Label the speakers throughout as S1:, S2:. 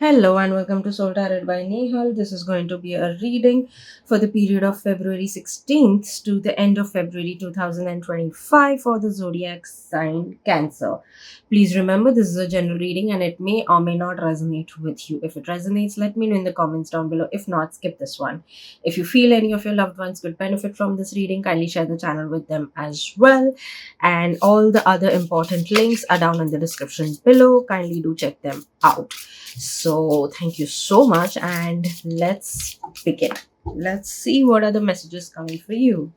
S1: Hello and welcome to Soul Tarot by Nehal. This is going to be a reading for the period of February 16th to the end of February 2025 for the zodiac sign Cancer. Please remember this is a general reading and it may or may not resonate with you. If it resonates, let me know in the comments down below. If not, skip this one. If you feel any of your loved ones could benefit from this reading, kindly share the channel with them as well. And all the other important links are down in the description below. Kindly do check them out. So thank you so much and let's begin. Let's see what are the messages coming for you.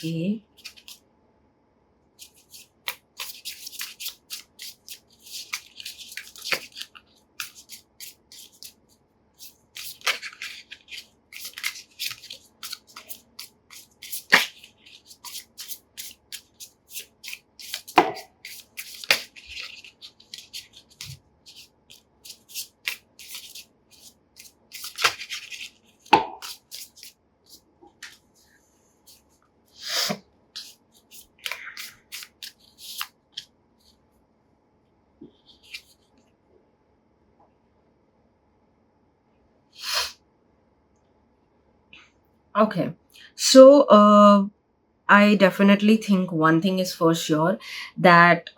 S1: Okay. Okay. So I definitely think one thing is for sure that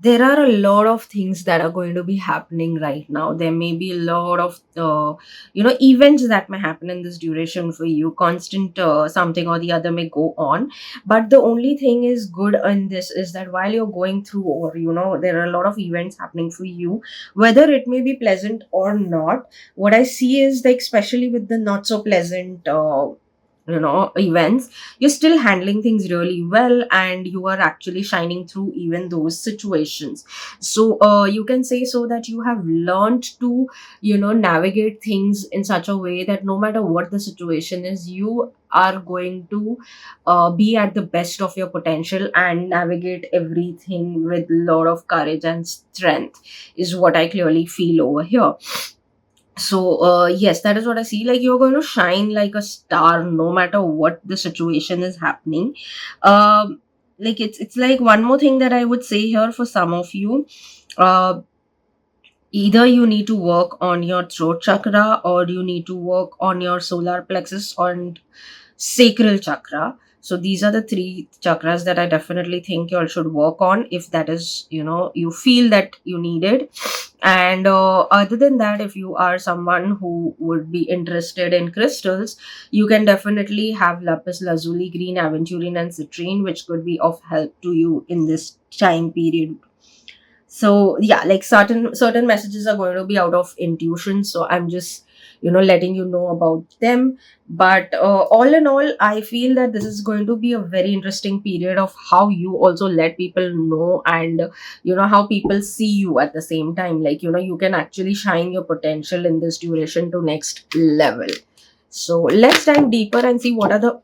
S1: there are a lot of things that are going to be happening right now. There may be a lot of events that may happen in this duration for you. Constant something or the other may go on, but the only thing is good in this is that while you're going through, or there are a lot of events happening for you, whether it may be pleasant or not. What I see is like, especially with the not so pleasant events, you're still handling things really well and you are actually shining through even those situations. So you can say so that you have learned to navigate things in such a way that no matter what the situation is, you are going to be at the best of your potential and navigate everything with a lot of courage and strength, is what I clearly feel over here. So yes, that is what I see. Like, you're going to shine like a star no matter what the situation is happening. Like, it's like one more thing that I would say here for some of you. uh Either you need to work on your throat chakra, or you need to work on your solar plexus and sacral chakra. So these are the three chakras that I definitely think you all should work on, if that is, you feel that you need it. And other than that, if you are someone who would be interested in crystals, you can definitely have lapis lazuli, green aventurine, and citrine, which could be of help to you in this time period. So yeah, like certain messages are going to be out of intuition, so I'm just letting you know about them. But all in all, I feel that this is going to be a very interesting period of how you also let people know, and how people see you at the same time. Like, you can actually shine your potential in this duration to next level. So let's dive deeper and see what are the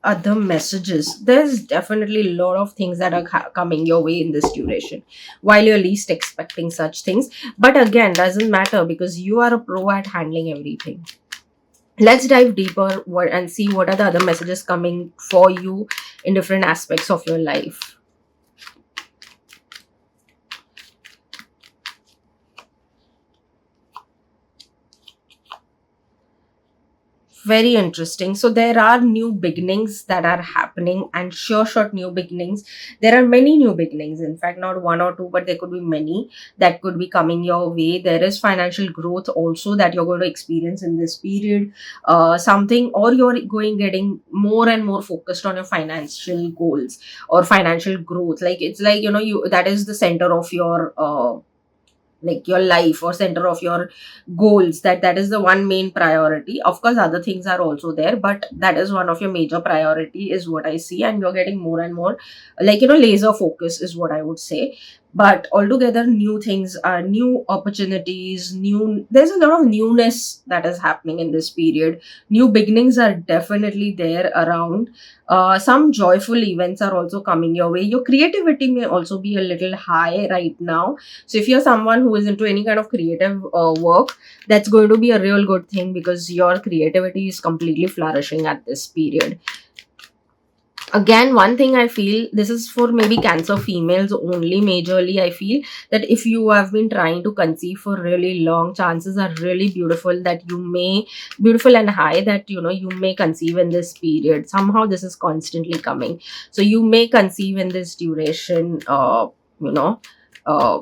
S1: other messages. There's definitely a lot of things that are coming your way in this duration while you're least expecting such things. But again, doesn't matter because you are a pro at handling everything. Let's dive deeper and see what are the other messages coming for you in different aspects of your life. Very interesting. So there are new beginnings that are happening, and sure short new beginnings. There are many new beginnings. In fact, not one or two, but there could be many that could be coming your way. There is financial growth also that you're going to experience in this period. Something, or you're getting more and more focused on your financial goals or financial growth. Like, it's like, you that is the center of your like your life, or center of your goals. That is the one main priority. Of course, other things are also there, but that is one of your major priority, is what I see. And you're getting more and more, like, laser focus is what I would say. but altogether new things are new opportunities, new, there's a lot of newness that is happening in this period. New beginnings are definitely there around. Some joyful events are also coming your way. Your creativity may also be a little high right now, so if you're someone who is into any kind of creative work, that's going to be a real good thing, because your creativity is completely flourishing at this period. Again, one thing I feel, this is for maybe Cancer females only majorly, I feel that if you have been trying to conceive for really long, chances are really beautiful that you may, beautiful and high, that you may conceive in this period. Somehow this is constantly coming, so you may conceive in this duration. You know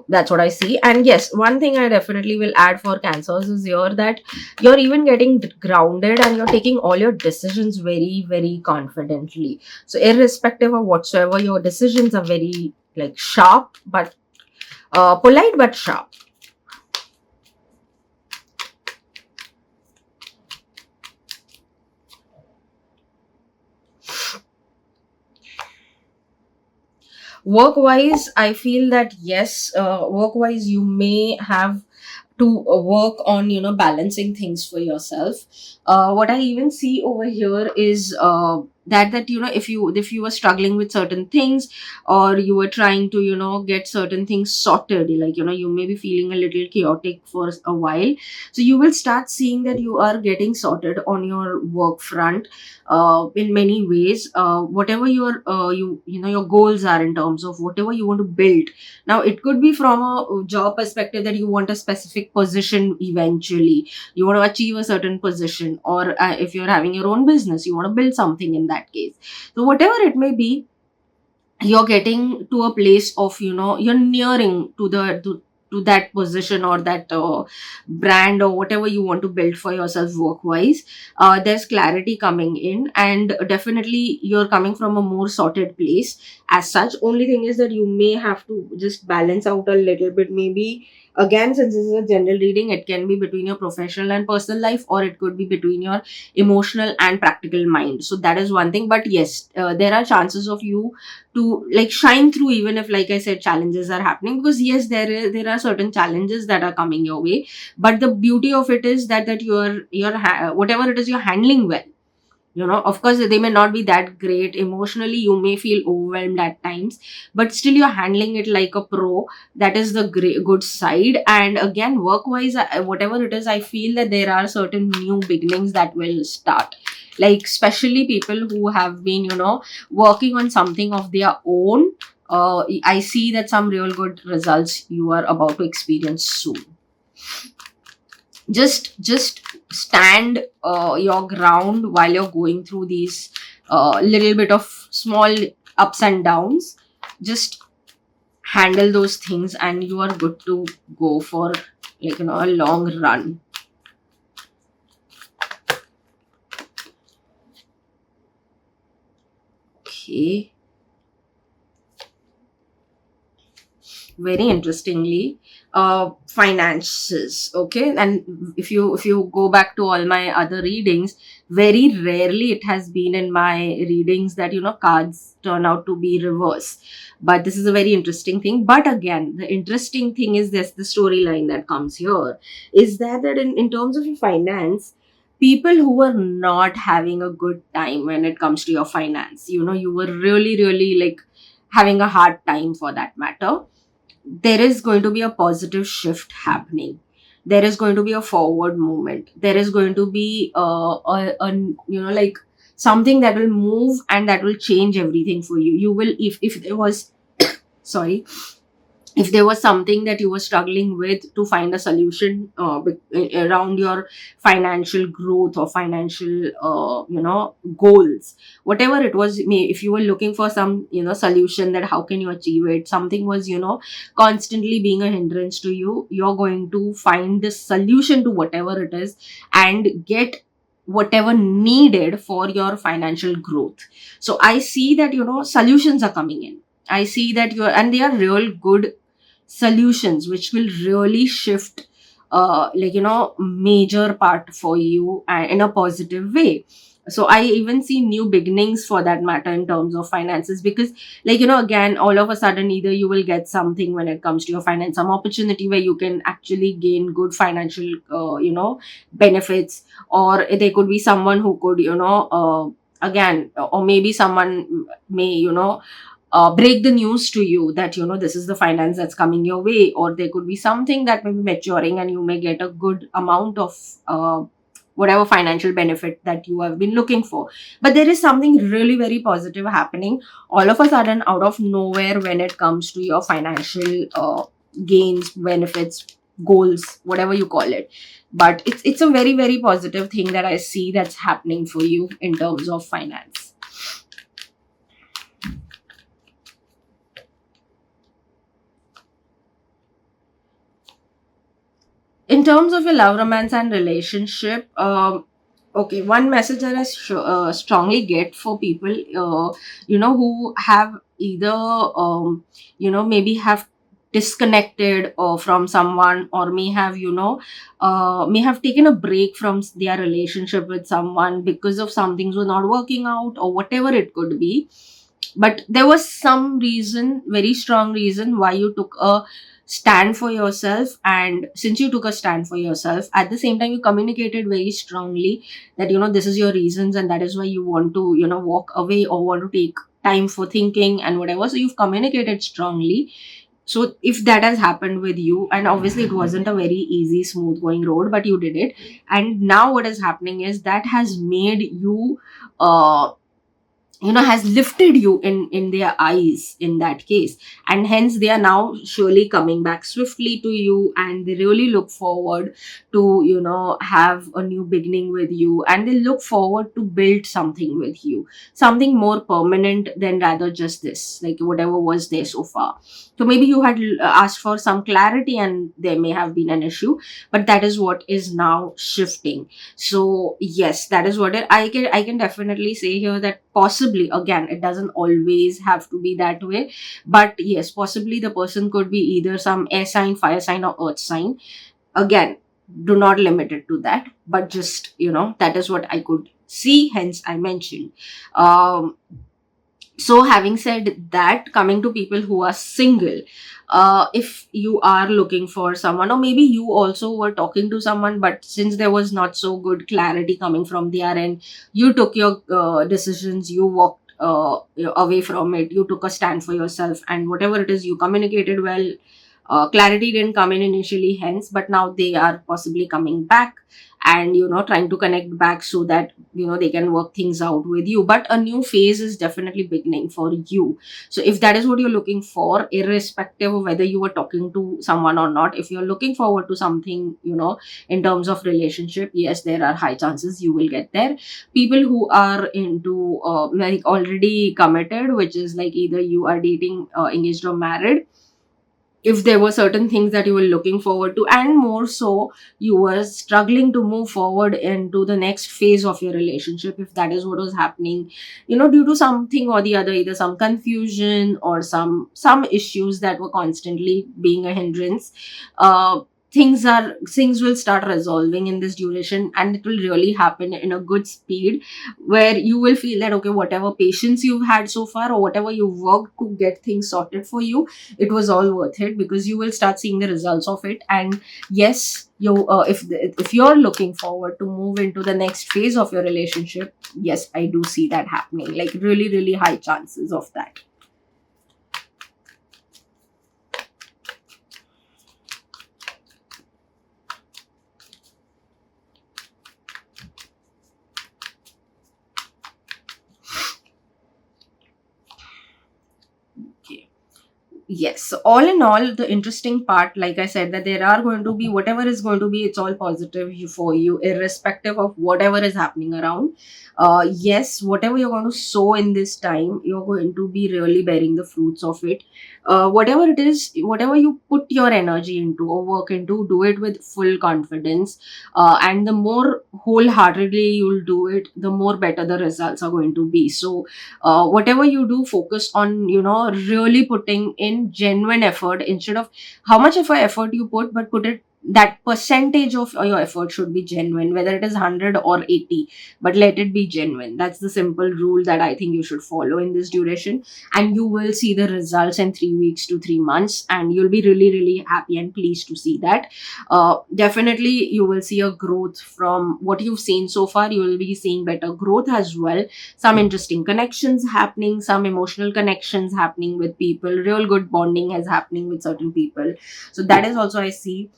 S1: that's what I see. And yes, one thing I definitely will add for Cancers is here, that you're even getting grounded and you're taking all your decisions very, very confidently. So irrespective of whatsoever, your decisions are very like sharp, but polite but sharp. Work wise, I feel that yes, work wise you may have to work on balancing things for yourself. What I even see over here is that if you were struggling with certain things, or you were trying to get certain things sorted, like you may be feeling a little chaotic for a while, so you will start seeing that you are getting sorted on your work front, in many ways. Whatever your goals are in terms of whatever you want to build. Now, it could be from a job perspective, that you want a specific position eventually. You want to achieve a certain position, or if you're having your own business, you want to build something in that case. So, whatever it may be, you're getting to a place of you're nearing to that position, or that brand, or whatever you want to build for yourself work wise. There's clarity coming in, and definitely you're coming from a more sorted place. As such, only thing is that you may have to just balance out a little bit, maybe. Again, since this is a general reading, it can be between your professional and personal life, or it could be between your emotional and practical mind. So that is one thing. But yes, there are chances of you to like shine through, even if, like I said, challenges are happening, because yes, there are certain challenges that are coming your way. But the beauty of it is that whatever it is, you're handling well. Of course, they may not be that great emotionally, you may feel overwhelmed at times, but still you're handling it like a pro. That is the great good side. And again, work wise, whatever it is, I feel that there are certain new beginnings that will start, like especially people who have been working on something of their own. I see that some real good results you are about to experience soon. Just stand your ground while you're going through these little bit of small ups and downs. Just handle those things, and you are good to go for a long run. Okay. Very interestingly, finances. Okay. And if you go back to all my other readings, very rarely it has been in my readings that cards turn out to be reverse. But this is a very interesting thing. But again, the interesting thing is this, the storyline that comes here is that in terms of your finance, people who are not having a good time when it comes to your finance, you were really, really like having a hard time for that matter, there is going to be a positive shift happening. There is going to be a forward movement. There is going to be like something that will move and that will change everything for you. You will, if there was sorry, if there was something that you were struggling with to find a solution around your financial growth or financial goals, whatever it was, if you were looking for some solution, that how can you achieve it, something was constantly being a hindrance to you, you're going to find the solution to whatever it is and get whatever needed for your financial growth. So I see that solutions are coming in. I see that and they are real good solutions which will really shift major part for you in a positive way. So I even see new beginnings for that matter in terms of finances, because like again, all of a sudden either you will get something when it comes to your finance, some opportunity where you can actually gain good financial benefits, or there could be someone who could again, or maybe someone may break the news to you that this is the finance that's coming your way, or there could be something that may be maturing and you may get a good amount of whatever financial benefit that you have been looking for. But there is something really very positive happening all of a sudden out of nowhere when it comes to your financial gains, benefits, goals, whatever you call it. But it's a very very positive thing that I see that's happening for you in terms of finance. In terms of your love, romance, and relationship, okay, one message that I strongly get for people, who have either, maybe have disconnected from someone, or may have taken a break from their relationship with someone because of some things were not working out, or whatever it could be. But there was some reason, very strong reason, why you took a stand for yourself. And since you took a stand for yourself, at the same time you communicated very strongly that this is your reasons, and that is why you want to walk away, or want to take time for thinking and whatever. So you've communicated strongly. So if that has happened with you, and obviously it wasn't a very easy smooth going road, but you did it. And now what is happening is that has made you has lifted you in their eyes in that case, and hence they are now surely coming back swiftly to you, and they really look forward to have a new beginning with you, and they look forward to build something with you, something more permanent than rather just this, like whatever was there so far. So maybe you had asked for some clarity and there may have been an issue, but that is what is now shifting. So yes, that is what I can definitely say here, that possibly, again, it doesn't always have to be that way, but yes, possibly the person could be either some air sign, fire sign, or earth sign. Again, do not limit it to that, but just that is what I could see, hence I mentioned. So having said that, coming to people who are single, if you are looking for someone, or maybe you also were talking to someone, but since there was not so good clarity coming from their end, you took your decisions, you walked away from it, you took a stand for yourself, and whatever it is, you communicated well. Clarity didn't come in initially, hence, but now they are possibly coming back and trying to connect back, so that they can work things out with you. But a new phase is definitely beginning for you. So if that is what you're looking for, irrespective of whether you were talking to someone or not, if you're looking forward to something in terms of relationship, yes, there are high chances you will get there. People who are into like already committed, which is like either you are dating, engaged, or married, if there were certain things that you were looking forward to, and more so you were struggling to move forward into the next phase of your relationship, if that is what was happening, due to something or the other, either some confusion or some issues that were constantly being a hindrance, uh things will start resolving in this duration, and it will really happen in a good speed, where you will feel that okay, whatever patience you've had so far, or whatever you've worked to get things sorted for you, it was all worth it, because you will start seeing the results of it. And yes, if you're looking forward to move into the next phase of your relationship, yes, I do see that happening, like really really high chances of that. Okay. Yes. So all in all, the interesting part, like I said, that there are going to be whatever is going to be, it's all positive for you, irrespective of whatever is happening around. Yes, whatever you're going to sow in this time, you're going to be really bearing the fruits of it. Whatever it is, whatever you put your energy into or work into, do it with full confidence. And the more wholeheartedly you'll do it, the more better the results are going to be. So whatever you do, focus on really putting in genuine effort, instead of how much of a effort you put, but put it that percentage of your effort should be genuine, whether it is 100 or 80, but let it be genuine. That's the simple rule that I think you should follow in this duration, and you will see the results in 3 weeks to 3 months, and you'll be really really happy and pleased to see that. Definitely you will see a growth from what you've seen so far. You will be seeing better growth as well, some interesting connections happening, some emotional connections happening with people, real good bonding is happening with certain people. So that is also I see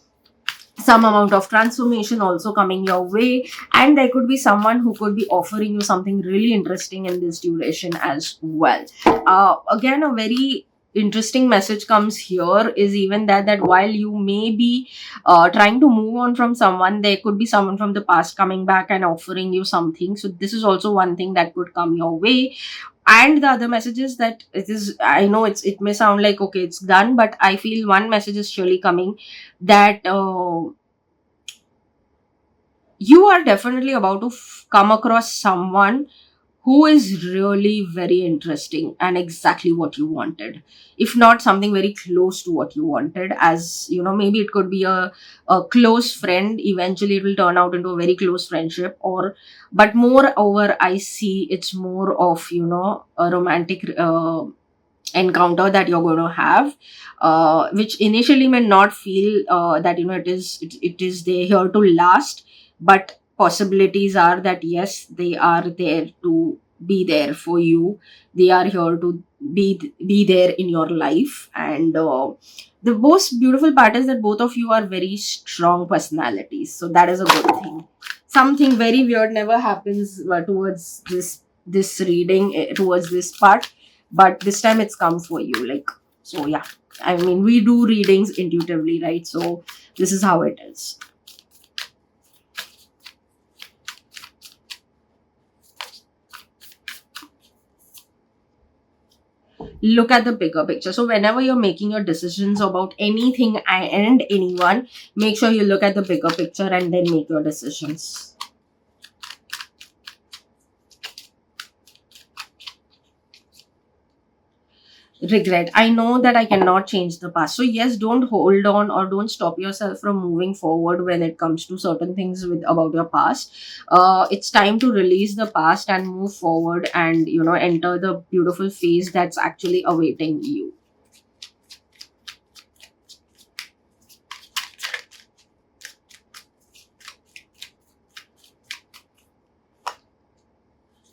S1: some amount of transformation also coming your way, and there could be someone who could be offering you something really interesting in this duration as well. Again, a very interesting message comes here is even that while you may be trying to move on from someone, there could be someone from the past coming back and offering you something. So this is also one thing that could come your way. And the other message is that it is, I know it may sound like okay it's done, but I feel one message is surely coming, that you are definitely about to come across someone who is really very interesting and exactly what you wanted, if not something very close to what you wanted. As you know, maybe it could be a close friend, eventually it will turn out into a very close friendship, or but moreover I see it's more of, you know, a romantic encounter that you're going to have, which initially may not feel that, you know, it is there here to last, but possibilities are that yes, they are there to be there for you. They are here to be there in your life, and the most beautiful part is that both of you are very strong personalities, so that is a good thing. Something very weird never happens towards this reading, towards this part, but this time it's come for you, like. So yeah, I mean, we do readings intuitively, right? So this is how it is. Look at the bigger picture. So whenever you're making your decisions about anything and anyone, make sure you look at the bigger picture and then make your decisions. Regret, I know that I cannot change the past. So yes, don't hold on or don't stop yourself from moving forward when it comes to certain things with about your past. It's time to release the past and move forward, and you know, enter the beautiful phase that's actually awaiting you.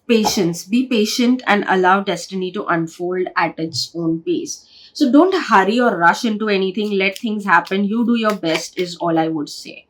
S1: Patience, be patient and allow destiny to unfold at its own pace. So don't hurry or rush into anything, let things happen. You do your best is all I would say.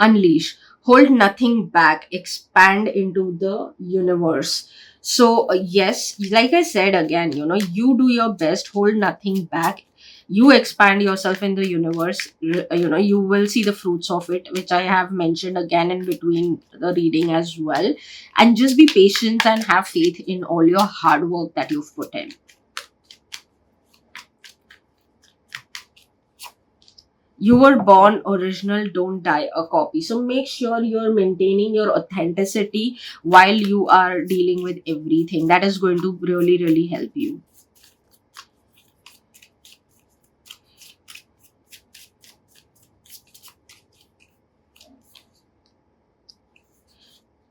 S1: Unleash, hold nothing back, expand into the universe. So yes, like I said again, you know, you do your best, hold nothing back, you expand yourself in the universe. You know, you will see the fruits of it, which I have mentioned again in between the reading as well. And just be patient and have faith in all your hard work that you've put in. You were born original, don't die a copy. So make sure you're maintaining your authenticity while you are dealing with everything. That is going to really really help you.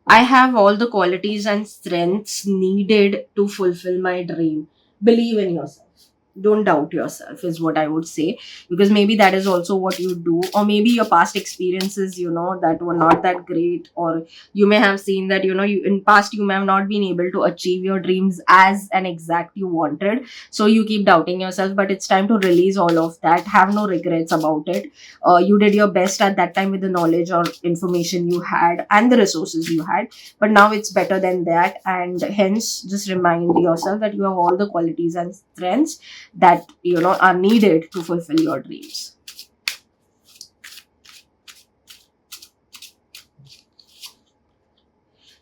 S1: I have all the qualities and strengths needed to fulfill my dream. Believe in yourself. Don't doubt yourself, is what I would say. Because maybe that is also what you do. Or maybe your past experiences, you know, that were not that great. Or you may have seen that, you know, in past you may have not been able to achieve your dreams as an exact you wanted. So you keep doubting yourself. But it's time to release all of that. Have no regrets about it. You did your best at that time with the knowledge or information you had and the resources you had, but now it's better than that, and hence just remind yourself that you have all the qualities and strengths that, you know, are needed to fulfill your dreams.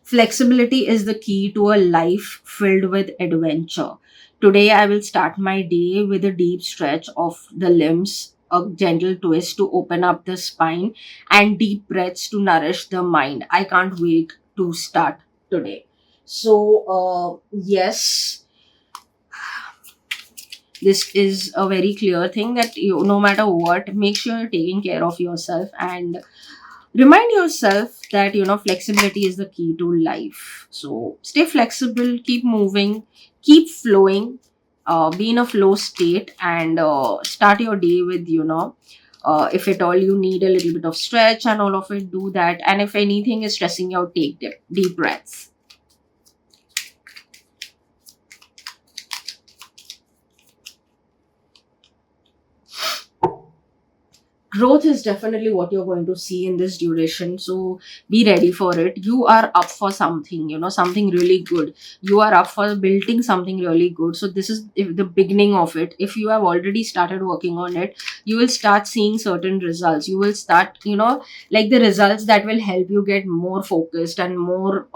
S1: Flexibility is the key to a life filled with adventure. Today, I will start my day with a deep stretch of the limbs, a gentle twist to open up the spine, and deep breaths to nourish the mind. I can't wait to start today. So yes, this is a very clear thing that you, no matter what, make sure you're taking care of yourself, and remind yourself that flexibility is the key to life. So stay flexible, keep moving, keep flowing, be in a flow state, and start your day with if at all you need a little bit of stretch and all of it, do that. And if anything is stressing you out, take deep breaths. Growth is definitely what you're going to see in this duration, so be ready for it. You are up for something, something really good. You are up for building something really good. So this is the beginning of it. If you have already started working on it, you will start seeing certain results. You will start, like the results that will help you get more focused and more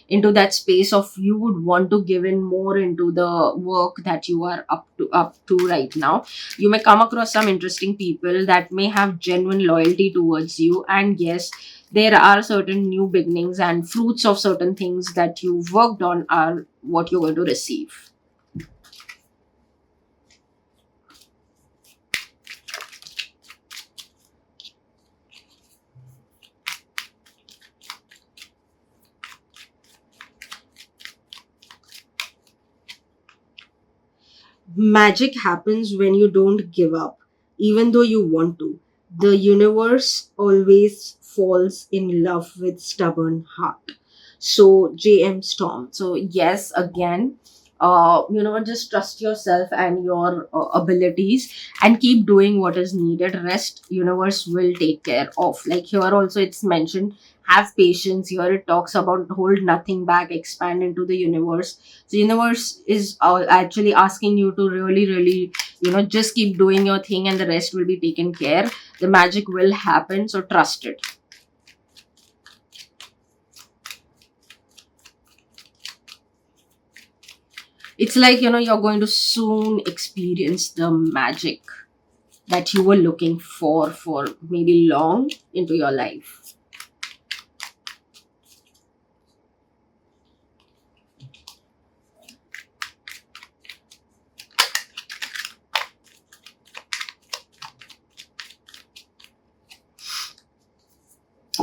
S1: into that space of you would want to give in more into the work that you are up to right now. You may come across some interesting people that may have genuine loyalty towards you, and yes, there are certain new beginnings and fruits of certain things that you've worked on are what you're going to receive. Magic happens when you don't give up, even though you want to. The universe always falls in love with stubborn heart. So J.M. Storm. So yes, again, just trust yourself and your abilities, and keep doing what is needed. Rest, universe will take care of. Like here also, it's mentioned. Have patience. Here it talks about hold nothing back, expand into the universe. The universe is actually asking you to really, really, just keep doing your thing, and the rest will be taken care. The magic will happen, so trust it. It's like, you're going to soon experience the magic that you were looking for maybe long into your life.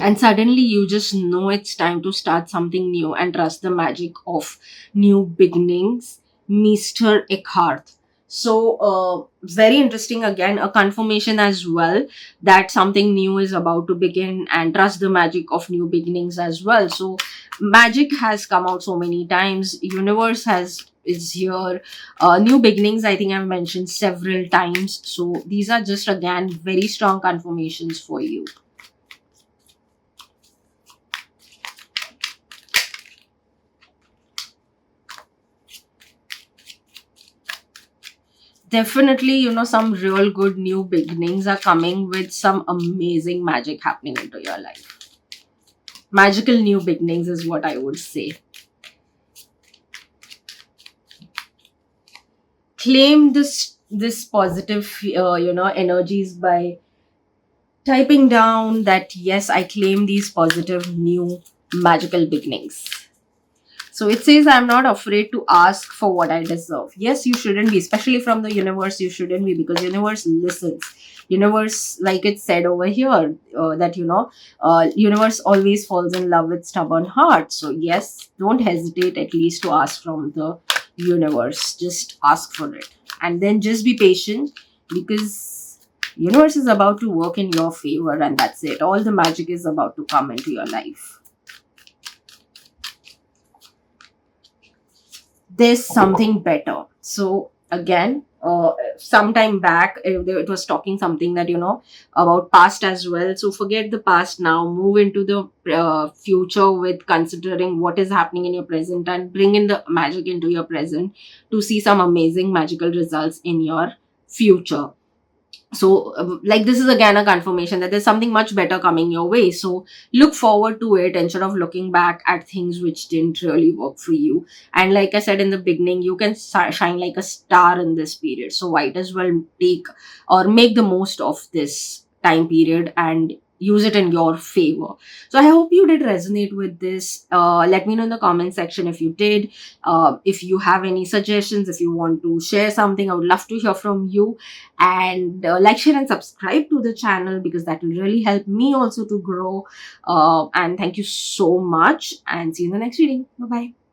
S1: And suddenly you just know it's time to start something new and trust the magic of new beginnings. Mr. Eckhart. So very interesting, again a confirmation as well that something new is about to begin, and trust the magic of new beginnings as well. So magic has come out so many times, universe has is here. New beginnings, I think I've mentioned several times, so these are just again very strong confirmations for you. Definitely, some real good new beginnings are coming with some amazing magic happening into your life. Magical new beginnings is what I would say. Claim this positive energies by typing down that yes, I claim these positive new magical beginnings. So it says, I'm not afraid to ask for what I deserve. Yes, you shouldn't be, especially from the universe. You shouldn't be, because universe listens. Universe, like it said over here, that universe always falls in love with stubborn hearts. So yes, don't hesitate at least to ask from the universe. Just ask for it, and then just be patient, because universe is about to work in your favor, and that's it. All the magic is about to come into your life. There's something better. So again, sometime back, it was talking something that about past as well. So forget the past now, move into the future with considering what is happening in your present, and bring in the magic into your present to see some amazing magical results in your future. So like this is again a confirmation that there's something much better coming your way, so look forward to it instead of looking back at things which didn't really work for you. And like I said in the beginning, you can shine like a star in this period, so might as well take or make the most of this time period, and use it in your favor. So I hope you did resonate with this. Let me know in the comment section if you did. If you have any suggestions, if you want to share something, I would love to hear from you. And like, share, and subscribe to the channel, because that will really help me also to grow. And thank you so much, and see you in the next reading. Bye bye.